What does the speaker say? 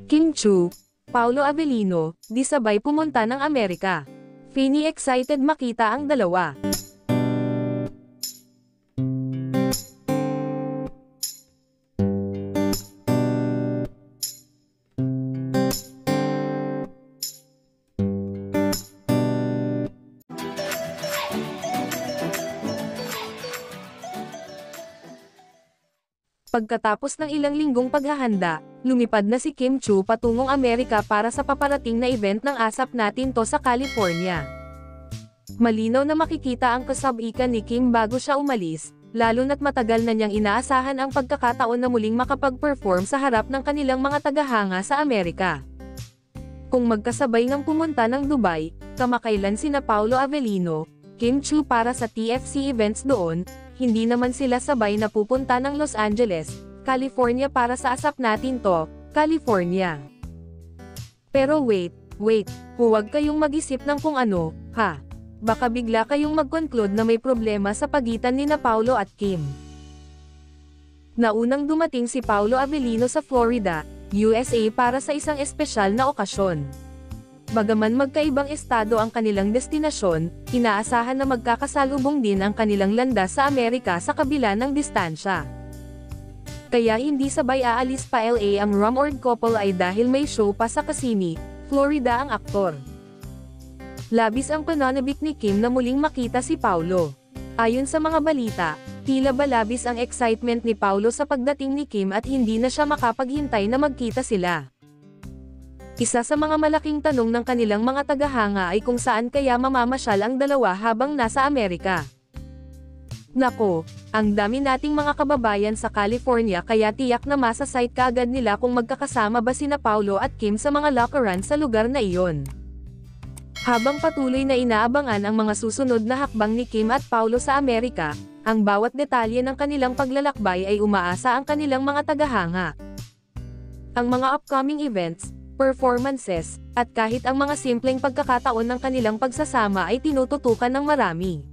Kim Chu, Paolo Avellino, di sabay pumunta ng Amerika. Fanny excited makita ang dalawa. Pagkatapos ng ilang linggong paghahanda, lumipad na si Kim Chu patungong Amerika para sa paparating na event ng Asap Natin To sa California. Malinaw na makikita ang kasab-ikan ni Kim bago siya umalis, lalo na't matagal na niyang inaasahan ang pagkakataon na muling makapag-perform sa harap ng kanilang mga tagahanga sa Amerika. Kung magkasabay ngang pumunta ng Dubai, kamakailan sina Paolo Avellino, Kim Chu para sa TFC events doon, hindi naman sila sabay na pupunta ng Los Angeles, California para sa Asap Natin To, California. Pero wait, huwag kayong mag-isip ng kung ano, ha? Baka bigla kayong mag-conclude na may problema sa pagitan ni na Paolo at Kim. Naunang dumating si Paolo Avellino sa Florida, USA para sa isang espesyal na okasyon. Bagaman magkaibang estado ang kanilang destinasyon, inaasahan na magkakasalubong din ang kanilang landas sa Amerika sa kabila ng distansya. Kaya hindi sabay aalis pa LA ang rumored couple ay dahil may show pa sa Kissimmee, Florida ang aktor. Labis ang pananabik ni Kim na muling makita si Paolo. Ayon sa mga balita, tila ba labis ang excitement ni Paolo sa pagdating ni Kim at hindi na siya makapaghintay na magkita sila. Isa sa mga malaking tanong ng kanilang mga tagahanga ay kung saan kaya mamamasyal ang dalawa habang nasa Amerika. Nako, ang dami nating mga kababayan sa California kaya tiyak na masasight kaagad nila kung magkakasama ba sina Paolo at Kim sa mga lockeran sa lugar na iyon. Habang patuloy na inaabangan ang mga susunod na hakbang ni Kim at Paolo sa Amerika, ang bawat detalye ng kanilang paglalakbay ay umaasa ang kanilang mga tagahanga. Ang mga upcoming events, performances, at kahit ang mga simpleng pagkakataon ng kanilang pagsasama ay tinututukan ng marami.